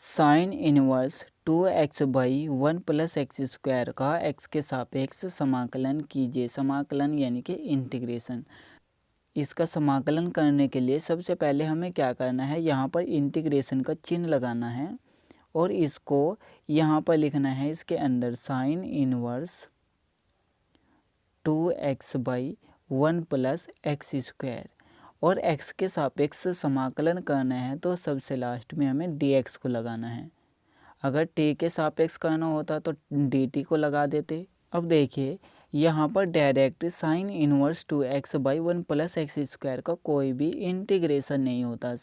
Sine inverse 2x/1 + x² का x के सापेक्ष समाकलन कीजिए। समाकलन यानी कि इंटीग्रेशन। इसका समाकलन करने के लिए सबसे पहले हमें क्या करना है, यहाँ पर इंटीग्रेशन का चिन्ह लगाना है और इसको यहाँ पर लिखना है इसके अंदर साइन इनवर्स 2x/1 + x² और x के सापेक्ष समाकलन करना है तो सबसे लास्ट में हमें dx को लगाना है। अगर t के सापेक्ष करना होता तो dt को लगा देते। अब देखिए यहाँ पर direct sine inverse 2x/1 + x² का कोई भी इंटीग्रेशन नहीं होता।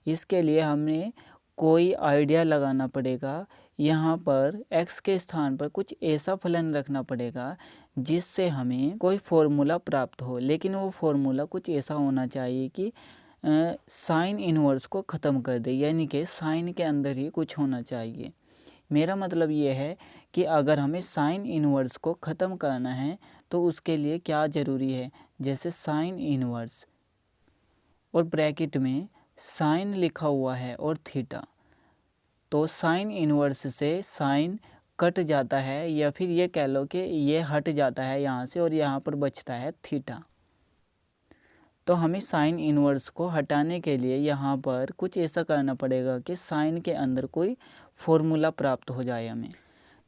इसके लिए हमें कोई आइडिया लगाना पड़ेगा। यहाँ पर x के स्थान पर कुछ ऐसा फलन रखना पड़ेगा जिससे हमें कोई फॉर्मूला प्राप्त हो, लेकिन वो फॉर्मूला कुछ ऐसा होना चाहिए कि साइन इनवर्स को ख़त्म कर दे, यानी कि साइन के अंदर ही कुछ होना चाहिए। मेरा मतलब ये है कि अगर हमें साइन इनवर्स को ख़त्म करना है तो उसके लिए क्या ज़रूरी है, जैसे साइन इनवर्स और ब्रैकेट में साइन लिखा हुआ है और थीटा, तो साइन इनवर्स से साइन कट जाता है या फिर ये कह लो कि ये हट जाता है यहाँ से और यहाँ पर बचता है थीटा। तो हमें साइन इनवर्स को हटाने के लिए यहाँ पर कुछ ऐसा करना पड़ेगा कि साइन के अंदर कोई फॉर्मूला प्राप्त हो जाए हमें।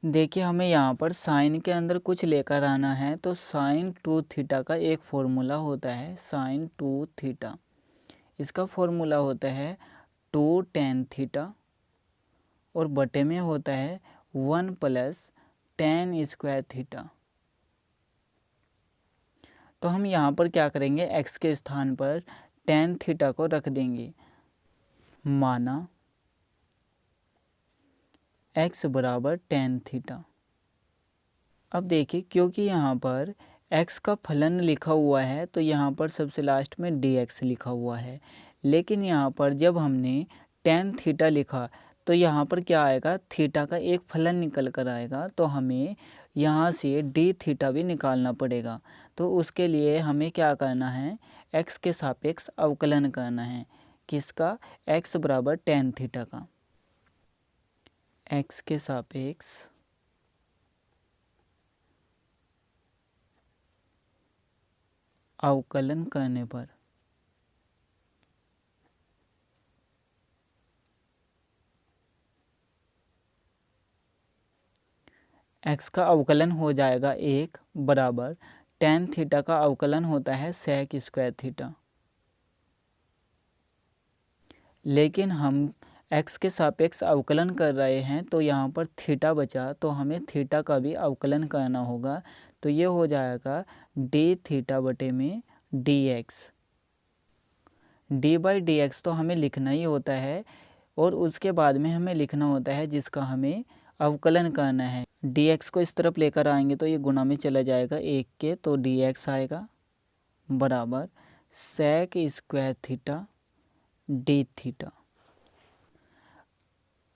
देखिए हमें यहाँ पर साइन के अंदर कुछ लेकर आना है, तो साइन 2 थीटा का एक फॉर्मूला होता है साइन 2 थीटा। इसका फॉर्मूला होता है 2 tan थीटा और बटे में होता है 1 + tan² थीटा। तो हम यहाँ पर क्या करेंगे, x के स्थान पर tan थीटा को रख देंगे। माना x = tan थीटा। अब देखिए क्योंकि यहाँ पर x का फलन लिखा हुआ है तो यहाँ पर सबसे लास्ट में dx लिखा हुआ है, लेकिन यहाँ पर जब हमने tan थीटा लिखा तो यहाँ पर क्या आएगा, थीटा का एक फलन निकल कर आएगा। तो हमें यहाँ से d थीटा भी निकालना पड़ेगा। तो उसके लिए हमें क्या करना है, x के सापेक्ष अवकलन करना है। किसका, x = tan थीटा का। x के सापेक्ष अवकलन करने पर x का अवकलन हो जाएगा 1 बराबर tan थीटा का अवकलन होता है sec² थीटा। लेकिन हम x के सापेक्ष अवकलन कर रहे हैं तो यहाँ पर थीटा बचा, तो हमें थीटा का भी अवकलन करना होगा। तो ये हो जाएगा d थीटा बटे में dx। d/dx तो हमें लिखना ही होता है और उसके बाद में हमें लिखना होता है जिसका हमें अवकलन करना है। dx को इस तरफ लेकर आएंगे तो ये गुणा में चला जाएगा 1 के, तो dx आएगा बराबर sec² थीटा d थीटा।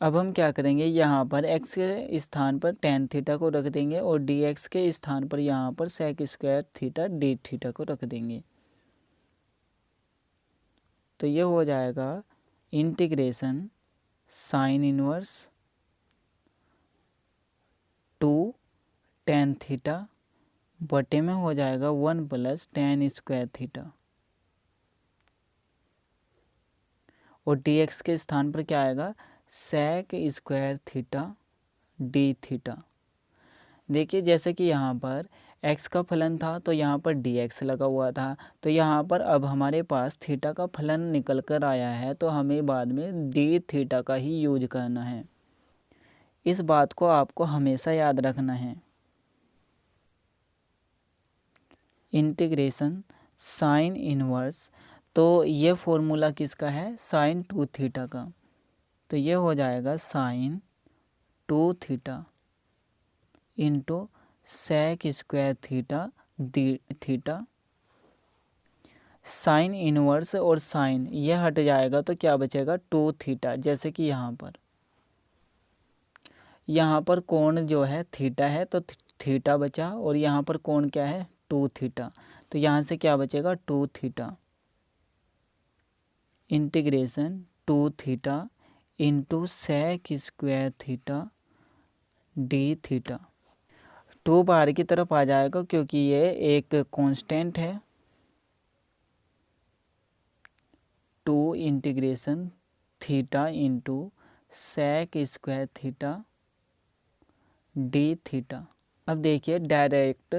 अब हम क्या करेंगे, यहाँ पर x के स्थान पर tan थीटा को रख देंगे और dx के स्थान पर यहाँ पर sec² थीटा d थीटा को रख देंगे। तो ये हो जाएगा integration sine inverse 2 tan theta बटे में हो जाएगा 1 + tan² थीटा और dx के स्थान पर क्या आएगा, sec² थीटा d थीटा। देखिए जैसे कि यहाँ पर x का फलन था तो यहाँ पर dx लगा हुआ था, तो यहाँ पर अब हमारे पास थीटा का फलन निकल कर आया है तो हमें बाद में d थीटा का ही यूज करना है। इस बात को आपको हमेशा याद रखना है। इंटीग्रेशन साइन इनवर्स, तो ये फॉर्मूला किसका है, साइन 2 थीटा का। तो ये हो जाएगा sine 2 theta into sec² theta d theta. Sine inverse और साइन ये हट जाएगा तो क्या बचेगा, 2 थीटा। जैसे कि यहाँ पर कोण जो है थीटा है तो थीटा बचा और यहाँ पर कोण क्या है, 2 थीटा। तो यहाँ से क्या बचेगा, 2 theta integration 2 theta into sec square theta d theta. 2 बाहर की तरफ आ जाएगा क्योंकि ये एक कांस्टेंट है। 2 integration theta into sec square theta d theta. अब देखिए direct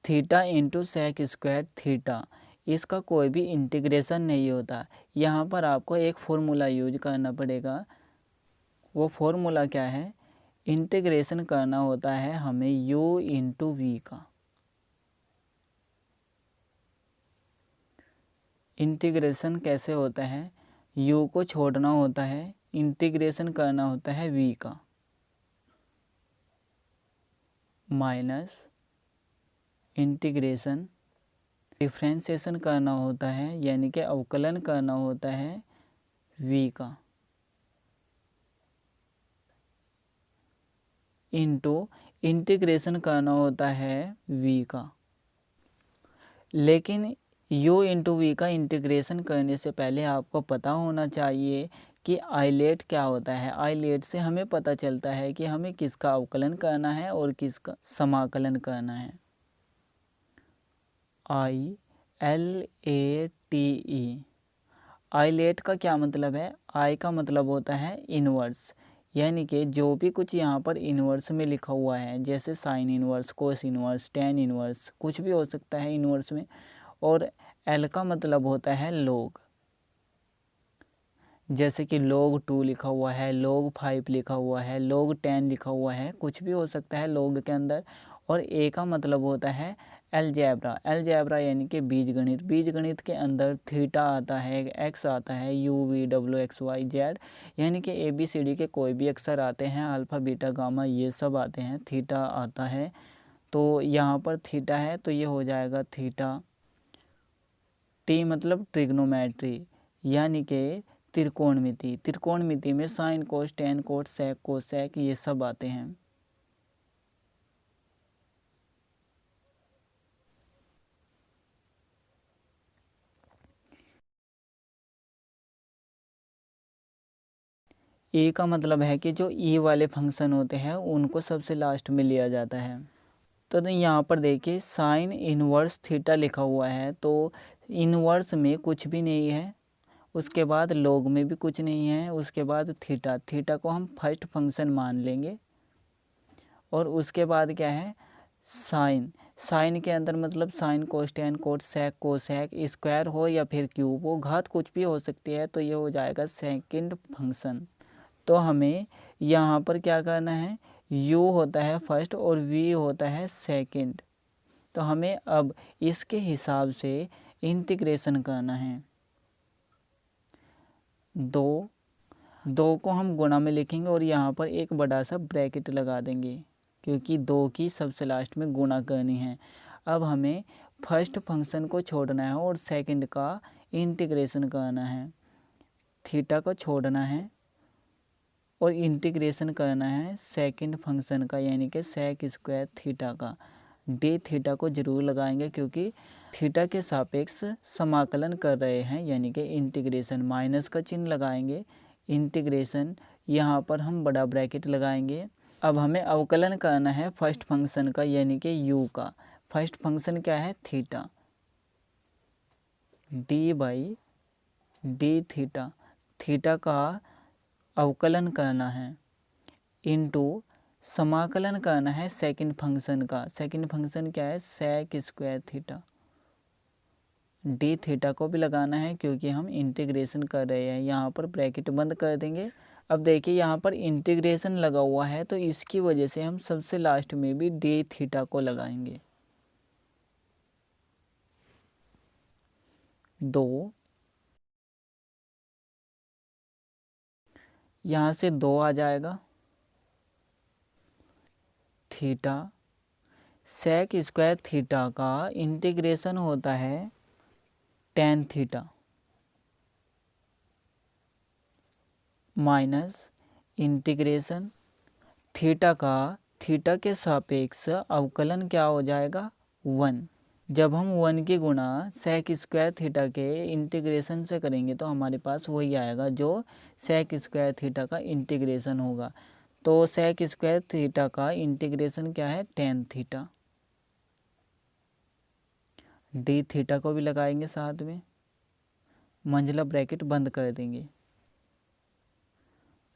theta into sec square theta, इसका कोई भी इंटीग्रेशन नहीं होता। यहाँ पर आपको एक फॉर्मूला यूज करना पड़ेगा। वो फॉर्मूला क्या है? इंटीग्रेशन करना होता है हमें u इंटू वी का। इंटीग्रेशन कैसे होता है? u को छोड़ना होता है, इंटीग्रेशन करना होता है v का, माइनस इंटीग्रेशन डिफ्रेंशिएशन करना होता है, यानी कि अवकलन करना होता है v का, इंटू इंटीग्रेशन करना होता है v का। लेकिन u इंटू वी का इंटीग्रेशन करने से पहले आपको पता होना चाहिए कि आइलेट क्या होता है। आइलेट से हमें पता चलता है कि हमें किसका अवकलन करना है और किसका समाकलन करना है। ILATE, आइलेट का क्या मतलब है? आई का मतलब होता है इनवर्स, यानी कि जो भी कुछ यहाँ पर इनवर्स में लिखा हुआ है, जैसे sine inverse, cos inverse, tan inverse, कुछ भी हो सकता है इनवर्स में। और एल का मतलब होता है लोग, जैसे कि log 2 लिखा हुआ है, log 5 लिखा हुआ है, log 10 लिखा हुआ है, कुछ भी हो सकता है log के अंदर। और ए का मतलब होता है अलजेब्रा, अलजेब्रा यानी कि बीजगणित। बीजगणित के अंदर थीटा आता है, एक्स आता है, U V W X Y Z, यानी कि ABCD के कोई भी अक्षर आते हैं, अल्फ़ा बीटा गामा ये सब आते हैं, थीटा आता है। तो यहाँ पर थीटा है तो ये हो जाएगा थीटा। टी मतलब ट्रिग्नोमेट्री, यानी कि त्रिकोणमिति। त्रिकोणमिति में साइन कोस टेन कोस सेक कोसेक ये सब आते हैं। ए का मतलब है कि जो ई वाले फंक्शन होते हैं उनको सबसे लास्ट में लिया जाता है। तो यहाँ पर देखिए साइन इनवर्स थीटा लिखा हुआ है, तो इनवर्स में कुछ भी नहीं है, उसके बाद लॉग में भी कुछ नहीं है, उसके बाद थीटा, थीटा को हम फर्स्ट फंक्शन मान लेंगे। और उसके बाद क्या है? साइन, साइन के अंदर मतलब साइन कोस टेन कोस सेक कोसेक, स्क्वायर हो या फिर क्यूब हो, घात कुछ भी हो सकती है, तो ये हो जाएगा सेकंड फंक्शन। तो हमें यहाँ पर क्या करना है? u होता है फर्स्ट और v होता है सेकंड। तो हमें अब इसके हिसाब से इंटीग्रेशन करना है। 2 को हम गुणा में लिखेंगे और यहाँ पर एक बड़ा सा ब्रैकेट लगा देंगे, क्योंकि 2 की सबसे लास्ट में गुणा करनी है। अब हमें फर्स्ट फंक्शन को छोड़ना है और सेकंड का इंटीग्रेशन करना है। थीटा को छोड़ना है और इंटीग्रेशन करना है सेकंड फंक्शन का, यानी कि सेक स्क्वायर थीटा का। डी थीटा को जरूर लगाएंगे क्योंकि थीटा के सापेक्ष समाकलन कर रहे हैं, यानी कि इंटीग्रेशन। माइनस का चिन्ह लगाएंगे, इंटीग्रेशन, यहाँ पर हम बड़ा ब्रैकेट लगाएंगे। अब हमें अवकलन करना है फर्स्ट फंक्शन का, यानी कि u का। फर्स्ट फंक्शन क्या है? Theta, d by d theta, theta का अवकलन करना है, इनटू समाकलन करना है सेकंड फंक्शन का। सेकंड फंक्शन क्या है? Sec square theta. D theta को भी लगाना है क्योंकि हम इंटीग्रेशन कर रहे हैं। यहाँ पर ब्रैकेट बंद कर देंगे। अब देखिए यहाँ पर इंटीग्रेशन लगा हुआ है, तो इसकी वजह से हम सबसे लास्ट में भी डी थीटा को लगाएंगे। 2, यहाँ से 2 आ जाएगा, थीटा सेक स्क्वायर थीटा का इंटीग्रेशन होता है ten theta, minus integration theta का थीटा के सापेक्ष अवकलन क्या हो जाएगा? 1। जब हम 1 की गुणा सेक स्क्वायर थीटा के इंटीग्रेशन से करेंगे तो हमारे पास वही आएगा जो सेक स्क्वायर थीटा का इंटीग्रेशन होगा। तो सेक स्क्वायर थीटा का इंटीग्रेशन क्या है, टेन थीटा। डी थीटा को भी लगाएंगे साथ में, मंझला ब्रैकेट बंद कर देंगे।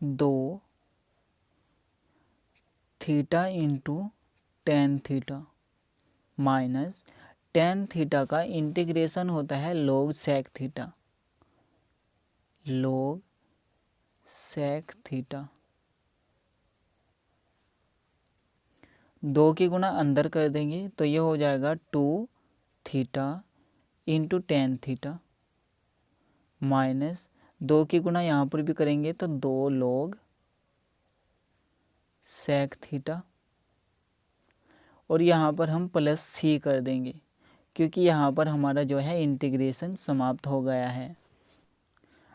2 theta into tan theta minus tan theta का इंटीग्रेशन होता है log sec theta, log sec theta. 2 की गुणा अंदर कर देंगे तो ये हो जाएगा 2 theta into tan theta minus 2 की गुणा यहाँ पर भी करेंगे तो 2 log सेक थीटा, और यहाँ पर हम प्लस सी कर देंगे क्योंकि यहाँ पर हमारा जो है इंटीग्रेशन समाप्त हो गया है।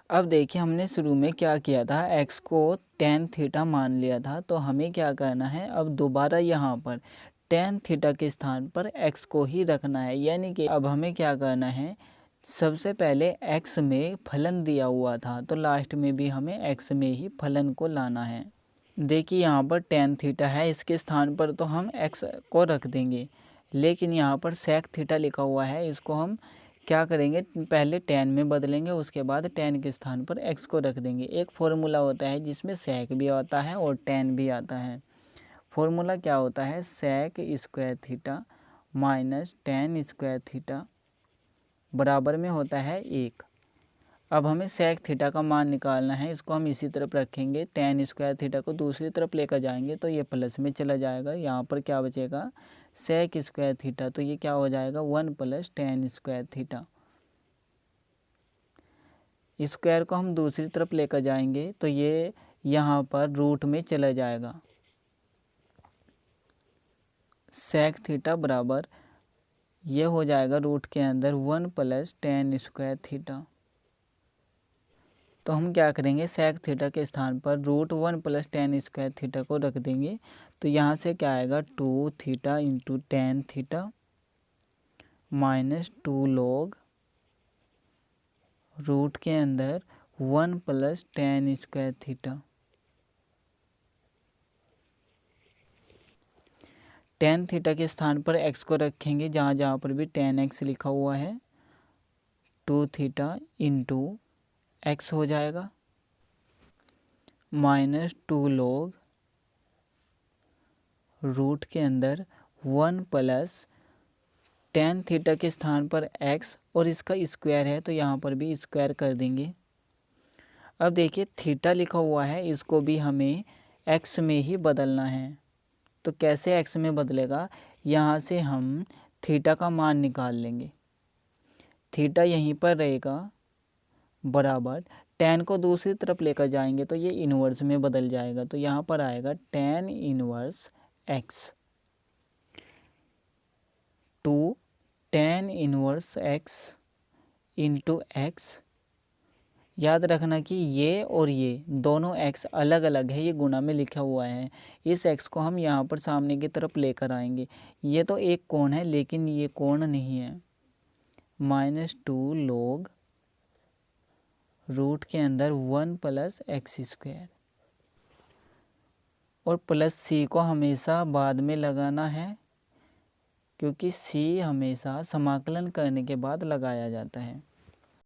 अब देखिए हमने शुरू में क्या किया था, x को टेन थीटा मान लिया था, तो हमें क्या करना है, अब दोबारा यहाँ पर टेन थीटा के स्थान पर x को ही रखना है। यानी कि अब हमें क्या करना है, सबसे पहले x में फलन दिया हुआ था तो लास्ट में भी हमें x में ही फलन को लाना है। देखिए यहाँ पर टेन थीटा है, इसके स्थान पर तो हम x को रख देंगे, लेकिन यहाँ पर सेक थीटा लिखा हुआ है, इसको हम क्या करेंगे, पहले टेन में बदलेंगे, उसके बाद टेन के स्थान पर x को रख देंगे। एक फॉर्मूला होता है जिसमें सेक भी आता है और टेन भी आता है। फॉर्मूला क्या होता है, sec square theta minus tan square theta बराबर में होता है 1। अब हमें सेक थीटा का मान निकालना है, इसको हम इसी तरफ रखेंगे, टेन स्क्वायर थीटा को दूसरी तरफ लेकर जाएंगे तो ये प्लस में चला जाएगा। यहाँ पर क्या बचेगा, सेक स्क्वायर थीटा, तो ये क्या हो जाएगा 1 plus tan square theta. Square को हम दूसरी तरफ लेकर जाएंगे तो ये यहाँ पर रूट में चला जाएगा। सेक थीटा बराबर ये हो जाएगा रूट के अंदर 1 प्लस टेन स्क्वायर थीटा। तो हम क्या करेंगे, सेक थीटा के स्थान पर root 1 plus tan square theta को रख देंगे तो यहाँ से क्या आएगा 2 theta into tan theta minus 2 log root के अंदर 1 plus tan square theta. Tan theta के स्थान पर x को रखेंगे, जहाँ जहाँ पर भी टेन x लिखा हुआ है, 2 थीटा इंटू x हो जाएगा माइनस 2 log रूट के अंदर 1 प्लस टेन थीटा के स्थान पर x और इसका स्क्वायर है तो यहाँ पर भी स्क्वायर कर देंगे। अब देखिए थीटा लिखा हुआ है, इसको भी हमें x में ही बदलना है। तो कैसे x में बदलेगा, यहाँ से हम थीटा का मान निकाल लेंगे, थीटा यहीं पर रहेगा बराबर टेन को दूसरी तरफ लेकर जाएंगे तो ये इन्वर्स में बदल जाएगा, तो यहाँ पर आएगा tan inverse x to tan inverse x into x। याद रखना कि ये और ये दोनों x अलग अलग है, ये गुणा में लिखा हुआ है। इस x को हम यहाँ पर सामने की तरफ लेकर आएंगे, ये तो एक कोण है लेकिन ये कोण नहीं है, माइनस 2 log रूट के अंदर 1 प्लस एक्स स्क्वायर, और प्लस सी को हमेशा बाद में लगाना है क्योंकि सी हमेशा समाकलन करने के बाद लगाया जाता है।